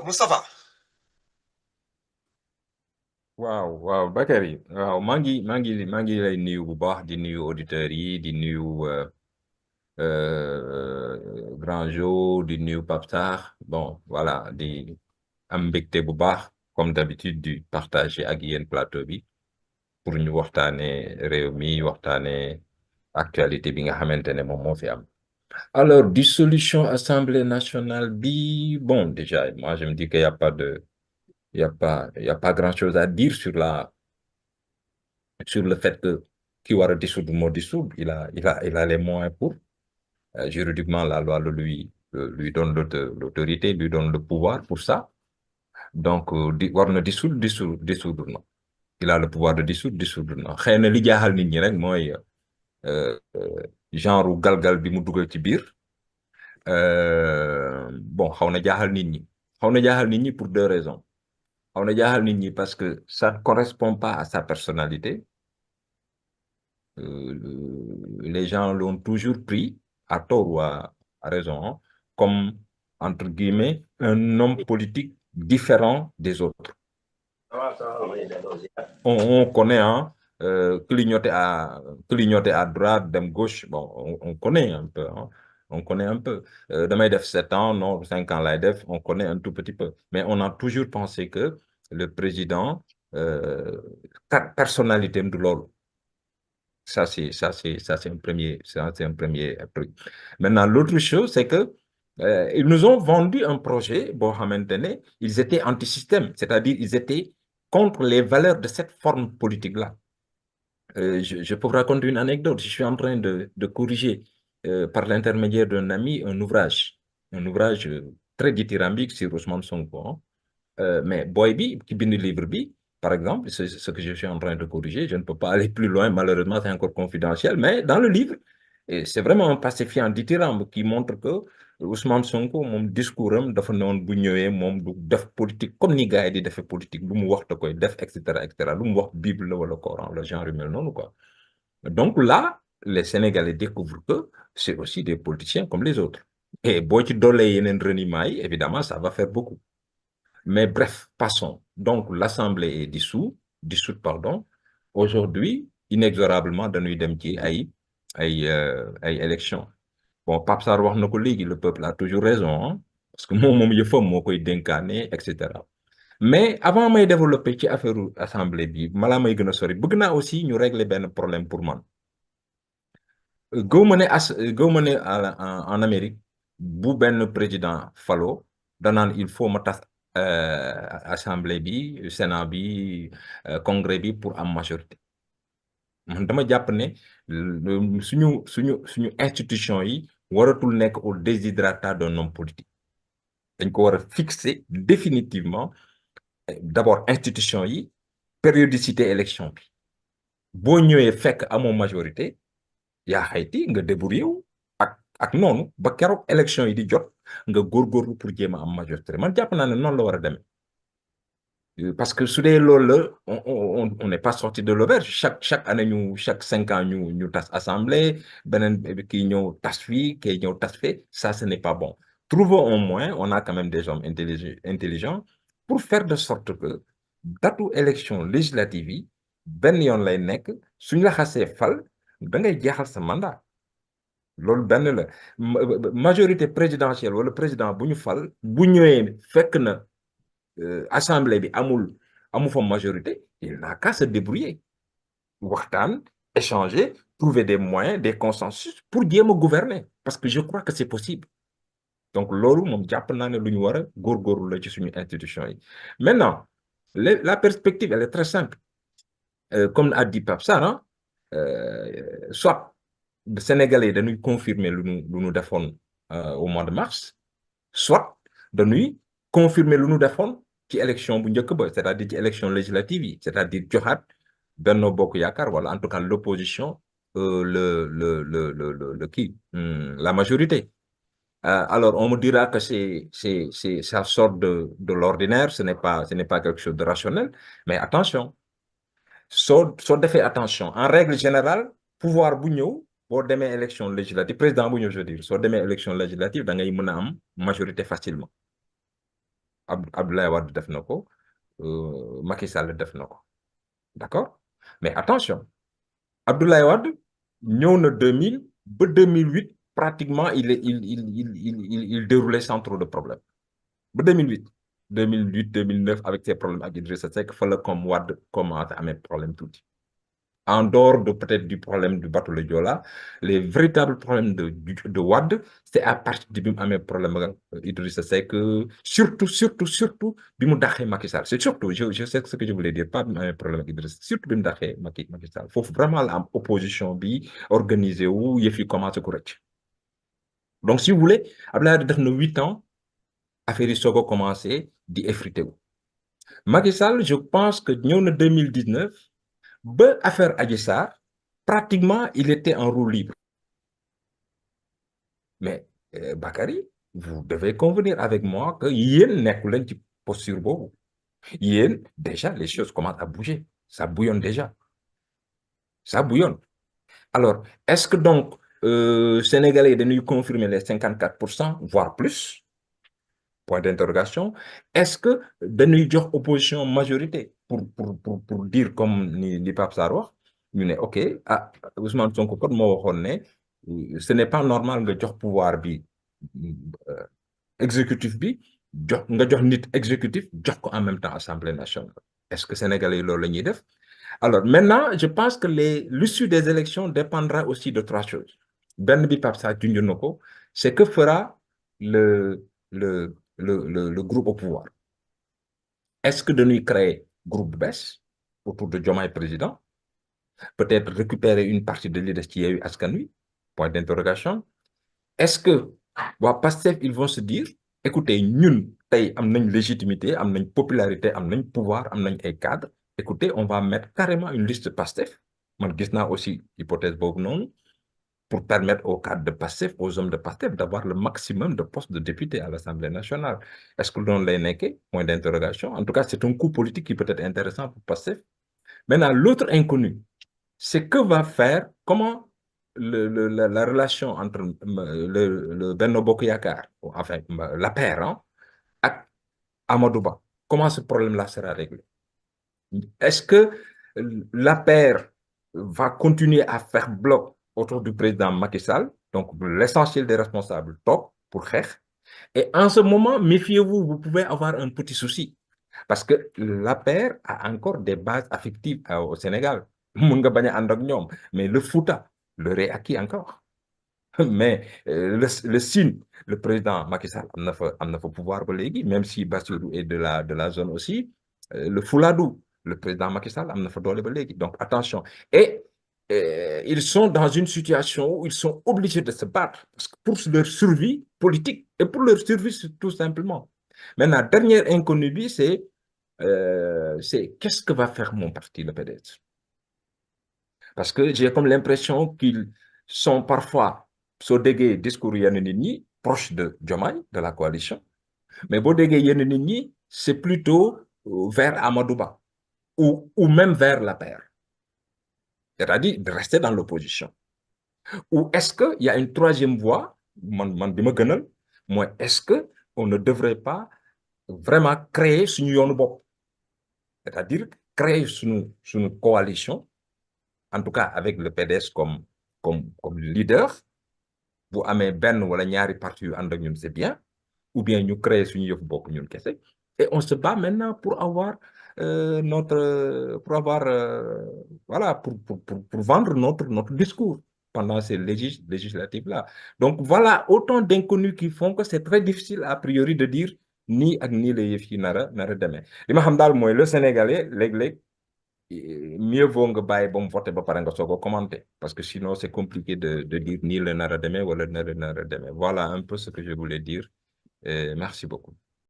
Moustapha. waaw Bakary waaw maa ngi lay nuyu bu baax di nuyu auditeurs yi di nuyu Grand Jo di nuyu Pape Sarr bon voilà di am mbégte bu baax comme d'habitude di partager ak yéen plateau bi pour ñu waxtaanee réew mi waxtaanee actualité bi nga xamante ne moom moo fi am. Alors dissolution Assemblée nationale bi bon déjà moi je me dis qu'il y a pas de il y a pas grand-chose à dire sur le fait que qui war a dissoudre moo dissoudre il a les moyens pour juridiquement la loi lui donne l'autorité lui donne le pouvoir pour ça donc war na dissoudre na il a le pouvoir de dissoudre na xëy na li jaaxal nit ñi rek mooy genre galgal bi mu dugal ci biir bon xaw na jaaxal nit ñi pour deux raisons xaw na jaaxal nit ñi parce que ça ne correspond pas à sa personnalité. Les gens l'ont toujours pris, à tort ou à raison, hein, comme, entre guillemets, un homme politique différent des autres. On connaît, hein, clignoter à droite, dem gauche, bon, on connaît un peu, hein, on connaît un peu. Damay def 7 ans, non, 5 ans lay def, on connaît un tout petit peu. Mais on a toujours pensé que le président, personnalité am du loolu. Ça, c'est un premier truc. Maintenant, l'autre chose, c'est que ils nous ont vendu un projet, bon, maintenant, ils étaient anti-système, c'est-à-dire ils étaient contre les valeurs de cette forme politique-là. Je peux vous raconter une anecdote. Je suis en train de corriger par l'intermédiaire d'un ami un ouvrage très dithyrambique sur Ousmane Sonko, hein. Mais boy bi qui bind livre bi, par exemple, c'est ce que je suis en train de corriger. Je ne peux pas aller plus loin, malheureusement, c'est encore confidentiel. Mais dans le livre, et c'est vraiment un pacifiant dithyrambe qui montre que Ousmane Sonko, mon discours, dafa non bu ñëwé mom du def politique comme ni gars yi di def politique, lu mu wax da koy def, etc. Lu mu wax Bible la wala Coran, le genre humain, non, quoi. Donc là, les Sénégalais découvrent que c'est aussi des politiciens comme les autres. Et boo ci dolé yenen reniement yi, évidemment, ça va faire beaucoup. Mais bref, passons. Donc, l'Assemblée est dissoute, pardon. Aujourd'hui, inexorablement, dañuy dem ci ay élections. Bon, Pape Sarr wax na ko léegi, le peuple a toujours raison, hein, parce que moom yëfam moo koy dénkaane, etc. Mais avant may développer ci affaire assemblée bi, malaa may gën a sori, bëgg naa aussi ñu régler benn problème pour man. Gëwma ne en Amérique bu benn président falo danaan il faut ma tas assemblée bi sénat bi congrès bi pour am majorité man dama jàpp ne suñu institution yi waratul nekk au desiderata d'un homme politique dañ ko war a fixer définitivement d'abord institution yi périodicité élection bi boo ñëwee fekk amoo majorité yaa xayti nga débrouillé wu ak noonu ba keroog élection yi di jot nga góorgóorlu pour jéem a am majorité man jàpp naa ne noonu la war a demee parce que su dee loolu la on n'est pas sorti de l'auberge chaque année chaque 5 ans ñu tas assemblée beneen kii ñëw tas fii kii ñëw tas fee ça ce n'est pas bon. Trouvons un moyen, on a quand même des hommes intelligents pour faire de sorte que datu élection législative yi benn yoon lay nekk suñ la xasee fal da ngay jeexal sa mandat. loolu benn la majorité présidentielle wala président bu ñu fal bu ñëwee fekk na assemblée bi amu fa majorité il n'a qu'à se débrouiller waxtaan échanger trouver des moyens des consensus pour jéem a gouverner parce que je crois que c'est possible donc loolu moom jàpp naa ne lu ñu war a góorgóorlu la ci suñu institution yi maintenant la perspective elle est très simple comme a dit Pape Sarr soit le Sénégalais dañuy confirmer lu ñu defoon au mois de mars soit dañuy confirmer lu ñu defoon ci élection bu njëkk ba c'est-à-dire ci élection législative yi c'est-à-dire joxaat Benno Bokk Yaakaar wala en tout cas l'opposition la majorité. Alors on me dira que ça sort de l'ordinaire, ce n'est pas quelque chose de rationnel, mais attention soo defee attention en règle générale pouvoir bu ñëw boo demee élection législative président bu ñëw je veux dire soo demee élection législative da ngay mën a am majorité facilement Abdoulaye Wade def na ko Macky Sall def na ko d'accord mais attention Abdoulaye Wade ñëw na 2000 ba 2008 pratiquement il déroulait sans trop de problème ba 2008 2009 avec ses problèmes avec Idrissa Seck fa la comme Wade commencé amee problème tuuti en dehors de peut-être du problème du bateau le Joola les véritables problèmes de Wade c'est à partir de bi mu amee problème ak Idrissa Seck surtout bi mu daxee Macky Sall c'est surtout je sais ce que je voulais dire pas bi mu amee problème ak Idrissa surtout bi mu daxee Macky Sall foofu vraiment la am opposition bi organisé wu yëf yi commencé ko rëcc donc si vous voulez Abdoulaye def na 8 ans affaire yi soog a commencé di effrité wu Macky Sall je pense que ñëw na 2019 ba affaire Adji Sarr pratiquement il était en roue libre mais Bakary vous devez convenir avec moi que yéen nekku leen ci posture boobu yéen déjà les choses commencent à bouger ça bouillonne déjà ça bouillonne alors est-ce que donc Sénégalais yi dañuy confirmer les 54% voire plus point d'interrogation est-ce que dañuy jox opposition majorité pour dire comme ni Pape Sarr wax ñu ne ok ah Ousmane Sonko kon moo waxoon ne ce n'est pas normal nga jox pouvoir bi exécutif bi nga jox nit exécutif jox ko en même temps Assemblée nationale est-ce que Sénégalais yi loolu la ñuy def alors maintenant je pense que l'issue des élections dépendra aussi de 3 choses benn bi Pape Sarr junj na ko c'est que fera le groupe au pouvoir est-ce que dañuy créer groupe bu bees autour de Diomaye président peut-être récupérer une partie de li des ci Yewwi Askan Wi point d'interrogation est-ce que waa Pastef ils vont se dire écoutez ñun tey am nañ légitimité am nañ popularité am nañ pouvoir am nañ ay cadres écoutez on va mettre carrément une liste Pastef man gis naa aussi hypothèse boobu noonu pour permettre aux cadres de Pastef, aux hommes de Pastef d'avoir le maximum de postes de députés à l'Assemblée nationale. Est-ce que l'on l'a nekkee? Point d'interrogation. En tout cas, c'est un coup politique qui peut être intéressant pour Pastef. Maintenant, l'autre inconnu, c'est que va faire, comment la relation entre le Benno Bokk Yaakaar, enfin, l'APR, hein, ak Amadou Ba, comment ce problème-là sera réglé? Est-ce que l'APR va continuer à faire bloc autour du président Macky Sall, donc l'essentiel des responsables toog pour xeex et en ce moment méfiez-vous vous pouvez avoir un petit souci parce que l'APR a encore des bases affectives au Sénégal mun nga bañ a ànd ak ñoom mais le Fouta leur est acquis encore mais le Sine le président Macky Sall am na fa pouvoir ba léegi même si Bassirou est de la zone aussi le Fouladou le président Macky Sall am na fa doole ba léegi donc attention et ils sont dans une situation où ils sont obligés de se battre parce que pour leur survie politique et pour leur survie tout simplement. Maintenant, dernière inconnue bi c'est qu'est-ce que va faire mon parti, le PDS? Parce que j'ai comme l'impression qu'ils sont parfois soo déggee discours yenn nit ñi proche de Diomaye, de la coalition, mais boo déggee yenn nit ñi c'est plutôt vers Amadou Ba ou même vers l'APR. C'est-à-dire de rester dans l'opposition. Ou est-ce qu'il y a une troisième voie, moi, est-ce qu'on ne devrait pas vraiment créer suñu yoonu bopp, c'est-à-dire créer suñu coalition, en tout cas avec le PDS comme leader, bu amee benn wala ñaari parti yu ànd ak ñun c'est bien, ou bien ñu créer suñu yëfu bopp ñun kese, et on se bat maintenant pour avoir voilà, pour vendre notre discours pendant ces législatives-là. Donc voilà autant d'inconnus qui font que c'est très difficile a priori de dire nii ak nii la yëf yi nara demee li ma xam daal mooy le Sénégalais léeg-léeg mieux vaut nga bàyyi ba mu voté ba pare nga soog a commenter parce que sinon c'est compliqué de dire nii la nara demee wala nara demee. Voilà un peu ce que je voulais dire et merci beaucoup.